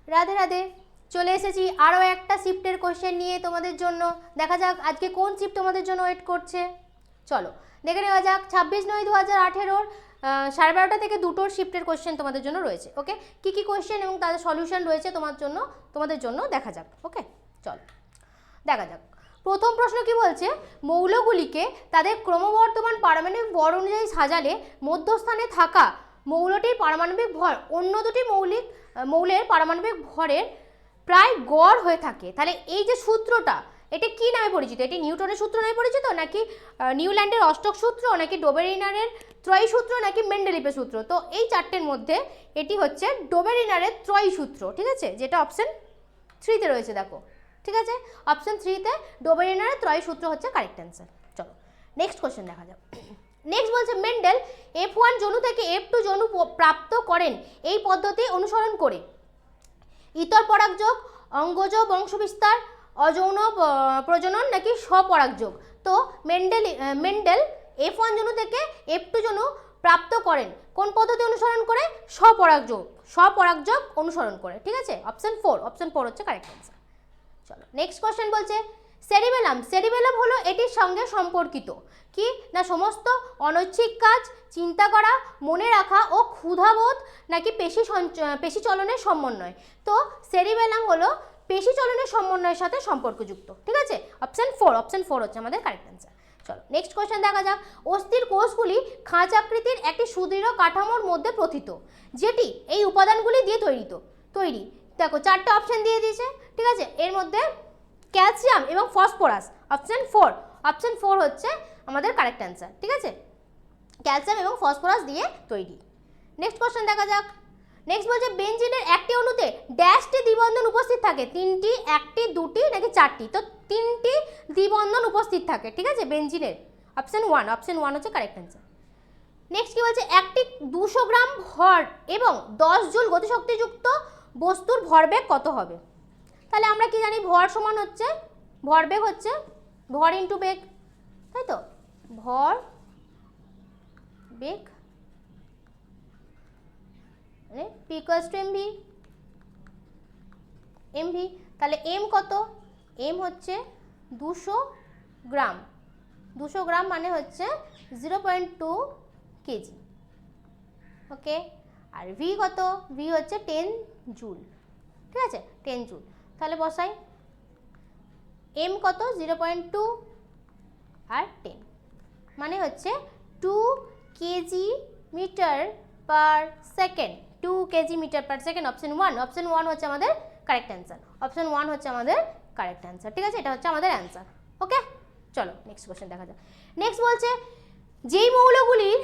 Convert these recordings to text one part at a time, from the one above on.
রাধে রাধে, চলে এসেছি আরও একটা শিফটের কোশ্চেন নিয়ে তোমাদের জন্য। দেখা যাক আজকে কোন শিফট তোমাদের জন্য ওয়েট করছে। চলো দেখে নেওয়া যাক। 26/9/2018 12:30 থেকে 2টোর শিফটের কোশ্চেন তোমাদের জন্য রয়েছে। ওকে, কী কী কোশ্চেন এবং তাদের সলিউশন রয়েছে তোমাদের জন্য দেখা যাক। ওকে চলো দেখা যাক। প্রথম প্রশ্ন কি বলছে, মৌলগুলিকে তাদের ক্রমবর্ধমান পারমাণবিক ভর অনুযায়ী সাজালে মধ্যস্থানে থাকা মৌলটির পারমাণবিক ভর অন্য দুটি মৌলের পারমাণবিক ভরের প্রায় গড় হয়ে থাকে। তাহলে এই যে সূত্রটা, এটা কি নামে পরিচিত? এটি নিউটনের সূত্র নামে পরিচিত, নাকি নিউল্যান্ডের অষ্টক সূত্র, নাকি ডোবেরিনারের ত্রয়ী সূত্র, নাকি মেন্ডেলিপের সূত্র? তো এই চারটের মধ্যে এটি হচ্ছে ডোবেরিনারের ত্রয়ী সূত্র, ঠিক আছে, যেটা অপশন 3-তে রয়েছে। দেখো ঠিক আছে, অপশন 3-তে ডোবেরিনারের ত্রয়ী সূত্র হচ্ছে কারেক্ট অ্যান্সার। চলো নেক্সট কোশ্চেন দেখা যাক। নেক্সট বলছে, মেন্ডেল F1 জনু থেকে F2 জনু প্রাপ্ত করেন এই পদ্ধতি অনুসরণ করে ইতর পরাগযোগ, অঙ্গজ বংশবিস্তার, অযৌন প্রজনন, নাকি স্বপরাগযোগ? তো মেন্ডেল F1 জনু থেকে F2 জনু প্রাপ্ত করেন কোন পদ্ধতি অনুসরণ করে? স্বপরাগযোগ অনুসরণ করে, ঠিক আছে, অপশন 4 হচ্ছে কারেক্ট অ্যান্সার। চলো নেক্সট কোশ্চেন বলছে, সেরিবেলাম হলো এটির সঙ্গে সম্পর্কিত কি না সমস্ত অনৈচ্ছিক কাজ, চিন্তা করা, মনে রাখা ও ক্ষুধাবোধ, নাকি পেশি চলনের সমন্বয়? তো সেরিবেলাম হলো পেশি চলনের সমন্বয়ের সাথে সম্পর্কযুক্ত, ঠিক আছে, অপশন 4 হচ্ছে আমাদের কারেক্ট অ্যান্সার। চলো নেক্সট কোশ্চেন দেখা যাক। অস্থির কোষগুলি খাঁচাকৃতির একটি সুদৃঢ় কাঠামোর মধ্যে প্রথিত, যেটি এই উপাদানগুলি দিয়ে তৈরি। দেখো 4টে অপশন দিয়ে দিয়েছে, ঠিক আছে, এর মধ্যে ক্যালসিয়াম এবং ফসফরাস, অপশন 4 হচ্ছে আমাদের কারেক্ট অ্যান্সার, ঠিক আছে, ক্যালসিয়াম এবং ফসফরাস দিয়ে তৈরি। নেক্সট কোশ্চেন দেখা যাক। নেক্সট বলছে, বেনজিনের একটি অণুতে ড্যাশটি দ্বিবন্ধন উপস্থিত থাকে? 3টি, 1টি, 2টি, নাকি 4টি? তো 3টি দ্বিবন্ধন উপস্থিত থাকে, ঠিক আছে, বেনজিনের, অপশন 1 হচ্ছে কারেক্ট অ্যান্সার। নেক্সট কি বলছে, একটি 200 গ্রাম ভর এবং 10 জুল গতিশক্তিযুক্ত বস্তুর ভরবেগ কত হবে? তাহলে আমরা কি জানি, ভর সমান হচ্ছে ভরবেগ হচ্ছে ভর ইন্টু বেগ, তাই তো, ভর বেগ মানে P = mv। তাহলে m কত? m হচ্ছে 200 গ্রাম মানে হচ্ছে 0.2 কেজি। ওকে, আর v কত? v হচ্ছে 10 জুল, ঠিক আছে, 10 জুল। তাহলে বসাই, m কত? 0.2 আর 10 মানে হচ্ছে 2 KG metre per second, 2 KG metre per second, option 1 হচ্ছে আমাদের কারেক্ট অ্যান্সার, ঠিক আছে, এটা হচ্ছে আমাদের অ্যান্সার। ওকে চলো নেক্সট কোশ্চেন দেখা যাক। নেক্সট বলছে, যেই মৌলগুলির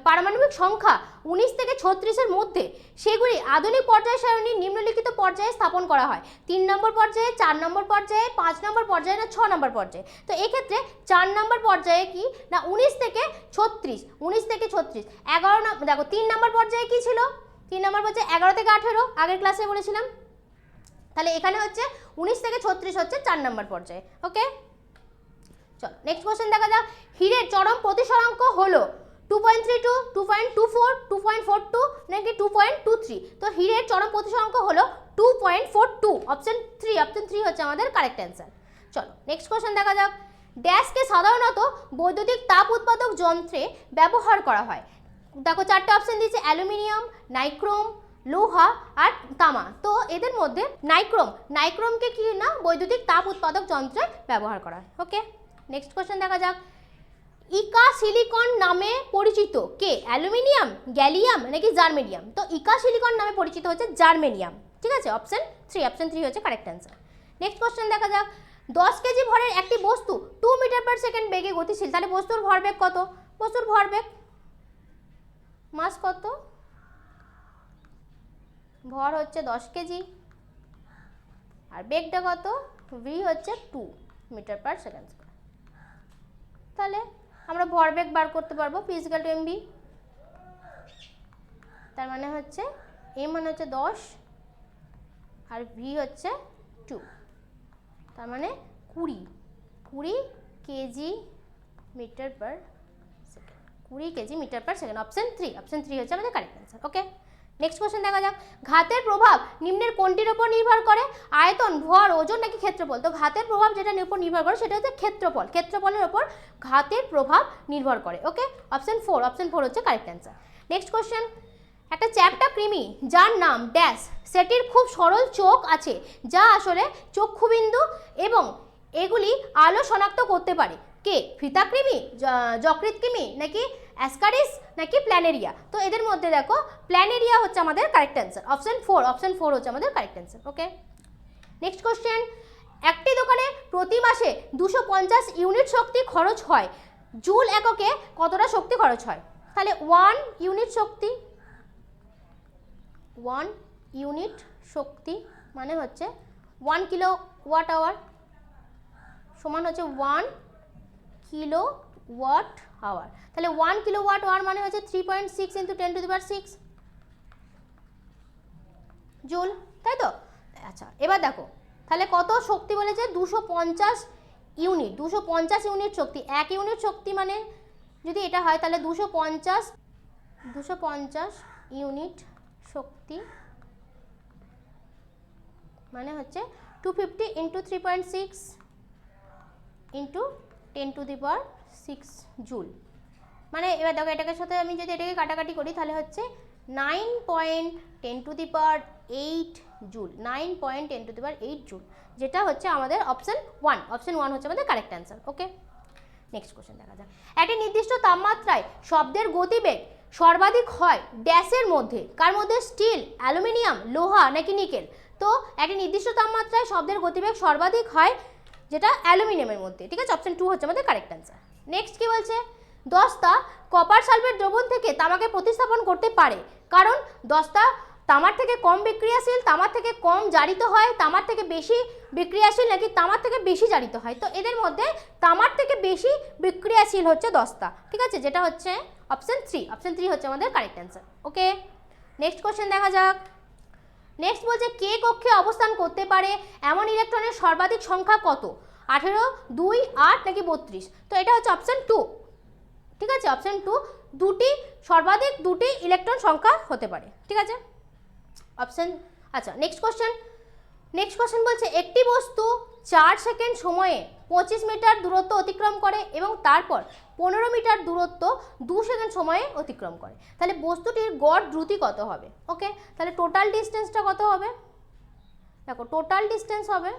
পারমাণবিক সংখ্যা 19 থেকে 36-এর মধ্যে, সেগুলি আধুনিক পর্যায় সারণীর নিম্নলিখিত পর্যায়ে স্থাপন করা হয়? 3 নম্বর পর্যায়ে, 4 নম্বর পর্যায়ে, 5 নম্বর পর্যায়ে, না 6 নম্বর পর্যায়ে? তো এক্ষেত্রে 4 নম্বর পর্যায়ে কি না 19 থেকে 36, 11 নম্বর। দেখো 3 নম্বর পর্যায়ে কি ছিল? 3 নম্বর পর্যায়ে 11 থেকে 18, আগের ক্লাসে বলেছিলাম। তাহলে এখানে হচ্ছে 19 থেকে 36 হচ্ছে 4 নম্বর পর্যায়ে। ওকে চলো নেক্সট কোশ্চেন দেখা যাক। হীরের চরম প্রতিসরাঙ্ক হলো 2.32, 2.24, 2.42, নাকি 2.23? তো হীরের চরম প্রতিসরাঙ্ক হলো 2.42, অপশন 3 হচ্ছে আমাদের কারেক্ট অ্যান্সার। চলো নেক্সট কোশ্চেন দেখা যাক। ড্যাশকে সাধারণত বৈদ্যুতিক তাপ উৎপাদক যন্ত্রে ব্যবহার করা হয়? দেখো 4টে অপশন দিয়েছে, অ্যালুমিনিয়াম, নাইক্রোম, লোহা আর তামা। তো এদের মধ্যে নাইক্রোমকে কি না বৈদ্যুতিক তাপ উৎপাদক যন্ত্রে ব্যবহার করা হয়। ওকে নেক্সট কোশ্চেন দেখা যাক। ইকা সিলিকন নামে পরিচিত কে? অ্যালুমিনিয়াম, গ্যালিয়াম, নাকি জার্মেনিয়াম? তো ইকা সিলিকন নামে পরিচিত হচ্ছে জার্মেনিয়াম, ঠিক আছে, অপশন 3 হচ্ছে কারেক্ট অ্যান্সার। নেক্সট কোশ্চেন দেখা যাক। 10 কেজি ভরের একটি বস্তু 2 মিটার পার সেকেন্ড বেগে গতিশীল, তাহলে বস্তুর ভরবেগ কত? বস্তুর ভরবেগ মাস কত? ভর হচ্ছে 10 কেজি আর বেগটা কত? v হচ্ছে 2 মিটার পার সেকেন্ড। তাহলে আমরা ভরবেগ বার করতে পারবো, p = mv। তার মানে হচ্ছে m মানে হচ্ছে 10 আর v হচ্ছে 2, তার মানে 20 KG metre per second, 20 KG metre per second, option 3 হচ্ছে আমাদের correct answer. Okay next question দেখা যাক, ঘাতের প্রভাব নিম্নের কোনটির উপর নির্ভর করে? আয়তন, ভর, ওজন নাকি ক্ষেত্রফল? তো ঘাতের প্রভাব যেটার উপর নির্ভর করে সেটা হচ্ছে ক্ষেত্রফল, ক্ষেত্রফলের উপর ঘাতের প্রভাব নির্ভর করে। ওকে, অপশন 4 হচ্ছে কারেক্ট অ্যান্সার। নেক্সট কোশ্চেন, একটা চ্যাপ্টা কৃমি যার নাম ড্যাশ, সেটির খুব সরল চোখ আছে যা আসলে চক্ষুবিন্দু এবং এগুলি আলো শনাক্ত করতে পারে। কে? ফিতাকৃমি, যকৃৎ কৃমি নাকি অ্যাসকারিস নাকি প্ল্যানেরিয়া? তো এদের মধ্যে দেখো প্ল্যানেরিয়া হচ্ছে আমাদের কারেক্ট অ্যান্সার। অপশন 4 হচ্ছে আমাদের correct answer. Okay, next question, একটি দোকানে প্রতি মাসে 250 ইউনিট শক্তি খরচ হয়, জুল এককে কতটা শক্তি খরচ হয়? তাহলে 1 ইউনিট শক্তি, 1 ইউনিট শক্তি মানে হচ্ছে 1 কিলোওয়াট আওয়ার সমান হচ্ছে 1 কিলোওয়াট আওয়ার। তাহলে 1 কিলোওয়াট আওয়ার মানে হচ্ছে 3.6 × 10⁶ জুল, তাই তো? আচ্ছা, এবার দেখো তাহলে কত শক্তি বলেছে? 250 ইউনিট, 250 ইউনিট শক্তি। 1 ইউনিট শক্তি মানে যদি এটা হয় তাহলে 250 ইউনিট শক্তি মানে হচ্ছে 250 × 3.6 × 10⁶ জুল। মানে এবার দেখো এটাকে সাথে আমি যদি এটাকে কাটাকাটি করি তাহলে হচ্ছে 9.10⁸ জুল, 9.10⁸ জুল, যেটা হচ্ছে আমাদের অপশন 1 হচ্ছে আমাদের correct answer. Okay, next question দেখা যাক, একটি নির্দিষ্ট তাপমাত্রায় শব্দের গতিবেগ সর্বাধিক হয় ড্যাশের মধ্যে? কার মধ্যে? স্টিল, অ্যালুমিনিয়াম, লোহা নাকি নিকেল? তো একটি নির্দিষ্ট তাপমাত্রায় শব্দের গতিবেগ সর্বাধিক হয় যেটা অ্যালুমিনিয়ামের মধ্যে, ঠিক আছে? অপশন 2 হচ্ছে আমাদের কারেক্ট অ্যান্সার। নেক্সট কি বলছে? দস্তা কপার সালফেট দ্রবণ থেকে তামাকে প্রতিস্থাপন করতে পারে, কারণ দস্তা তামার থেকে কম বিক্রিয়াশীল, তামার থেকে কম জারিত হয়, তামার থেকে বেশি বিক্রিয়াশীল নাকি তামার থেকে বেশি জারিত হয়? তো এদের মধ্যে তামার থেকে বেশি বিক্রিয়াশীল হচ্ছে দস্তা, ঠিক আছে? যেটা হচ্ছে অপশন 3 হচ্ছে আমাদের correct answer. Okay, next question দেখা যাক। নেক্সট বলছে কে কক্ষে অবস্থান করতে পারে এমন ইলেকট্রনের সর্বাধিক সংখ্যা কত? 18, 2, 8 নাকি 32? তো এটা হচ্ছে অপশন 2, ঠিক আছে? অপশন 2, সর্বাধিক দুটি ইলেকট্রন সংখ্যা হতে পারে, ঠিক আছে? অপশন, আচ্ছা নেক্সট কোশ্চেন বলছে একটি বস্তু 4 সেকেন্ড সময়ে 25 মিটার দূরত্ব অতিক্রম করে এবং তারপর 15 মিটার দূরত্ব 2 সেকেন্ড সময়ে অতিক্রম করে, তাহলে বস্তুটির গড় দ্রুতি কত হবে? ওকে, তাহলে টোটাল ডিস্টেন্সটা কত হবে? দেখো টোটাল ডিস্টেন্স হবে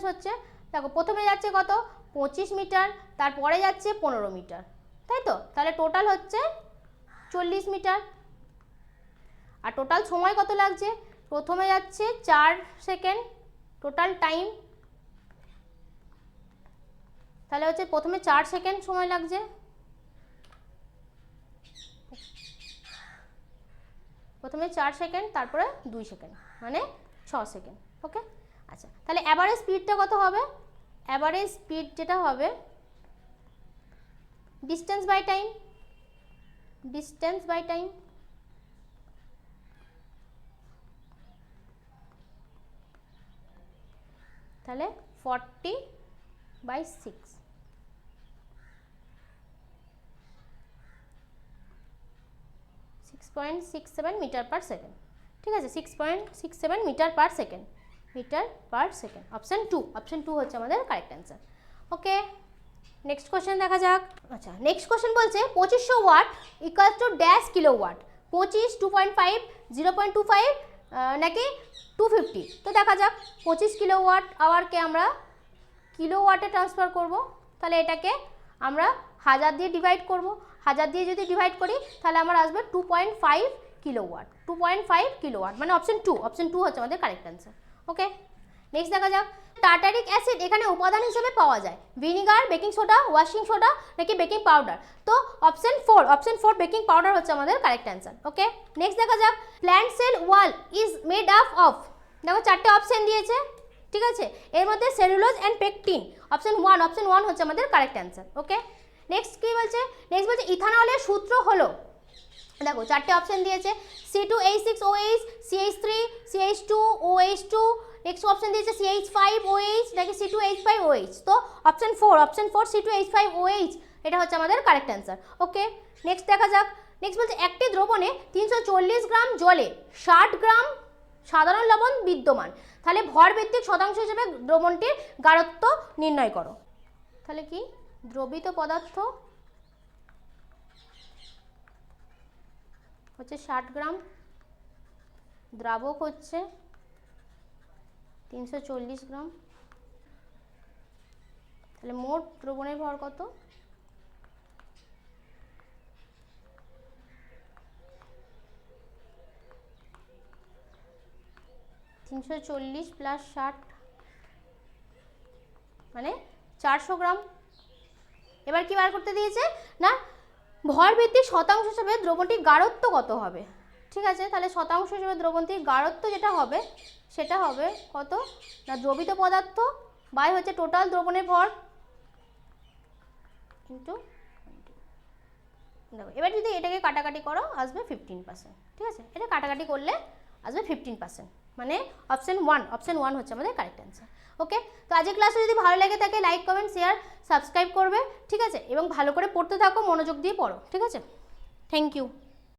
হচ্ছে, দেখো প্রথমে যাচ্ছে কত? 25 মিটার, তারপরে যাচ্ছে 15 মিটার, তাই তো? তাহলে টোটাল হচ্ছে 40 মিটার। আর টোটাল সময় কত লাগছে? প্রথমে যাচ্ছে 4 সেকেন্ড, টোটাল টাইম তাহলে হচ্ছে প্রথমে 4 সেকেন্ড সময় লাগছে, প্রথমে 4 সেকেন্ড তারপরে 2 সেকেন্ড মানে 6 সেকেন্ড। ওকে, আচ্ছা তাহলে অ্যাভারেজ স্পিডটা কত হবে? অ্যাভারেজ স্পিড যেটা হবে ডিস্টেন্স বাই টাইম, তাহলে 40/6, 6.67 মিটার পার সেকেন্ড, ঠিক আছে? 6.67 মিটার পার সেকেন্ড, অপশন 2 হচ্ছে আমাদের correct answer. Okay, next question দেখা যাক। আচ্ছা নেক্সট কোশ্চেন বলছে 2500 watt equal to dash kilowatt, 25, 2.5, 0.25 নাকি 250? তো দেখা যাক 25 কিলোওয়াট আওয়ারকে আমরা কিলোওয়াটে ট্রান্সফার করব, তাহলে এটাকে আমরা 1000 দিয়ে ডিভাইড করব, 1000 দিয়ে যদি ডিভাইড করি তাহলে আমার আসবে 2.5 কিলোওয়াট, 2.5 কিলোওয়াট মানে অপশন 2 হচ্ছে আমাদের কারেক্ট অ্যান্সার। ওকে, নেক্সট দেখা যাক টার্টারিক অ্যাসিড এখানে উপাদান হিসেবে পাওয়া যায়, vinegar, baking soda, washing soda নাকি বেকিং পাউডার? তো অপশন 4 বেকিং পাউডার হচ্ছে আমাদের কারেক্ট অ্যান্সার। ওকে, নেক্সট দেখা যাক plant cell wall is made up of, দেখো 4টে অপশন দিয়েছে, ঠিক আছে? এর মধ্যে সেলুলোজ অ্যান্ড পেকটিন, অপশন 1 হচ্ছে আমাদের কারেক্ট অ্যান্সার। ওকে, নেক্সট কি বলছে? নেক্সট বলছে ইথানলের সূত্র হলো, দেখো 4টে অপশন দিয়েছে C2H6OH, CH3, CH2, OH2 next option দিয়েছে CH5OH নাকি C2H5OH, তো অপশন 4 C2H5OH এটা হচ্ছে আমাদের কারেক্ট অ্যান্সার। ওকে, নেক্সট দেখা যাক। নেক্সট বলছে একটি দ্রবণে 340 গ্রাম জলে 60 গ্রাম সাধারণ লবণ বিদ্যমান, তাহলে ভরভিত্তিক শতাংশ হিসেবে দ্রবণটির গাঢ়ত্ব নির্ণয় করো। তাহলে কি দ্রবিত পদার্থ হচ্ছে 60 গ্রাম, দ্রাবক হচ্ছে 340 গ্রাম, তাহলে মোট দ্রবণের ভর কত? (340 + 60) মানে 400 গ্রাম। এবার কি বার করতে দিয়েছে না ভরভিত্তিক শতাংশ হিসেবে দ্রবণটির গাঢ়ত্ব কত হবে। ঠিক আছে, তাহলে শতাংশ হিসেবে দ্রবণটির গাঢ়ত্ব যেটা হবে সেটা হবে কত না দ্রবিত পদার্থ বাই হচ্ছে টোটাল দ্রবণের ভর ইন্টু। দেখো এবার যদি এটাকে কাটাকাটি করো আসবে 15%। ঠিক আছে, এটা কাটাকাটি করলে আসবে 15%, মানে অপশন 1 হচ্ছে আমাদের কারেক্ট অ্যান্সার। ওকে, তো আজকের ক্লাসে যদি ভালো লাগে থাকে লাইক কমেন্ট শেয়ার সাবস্ক্রাইব করবে। ঠিক আছে, এবং ভালো করে পড়তে থাকো, মনোযোগ দিয়ে পড়ো। ঠিক আছে, থ্যাংক ইউ।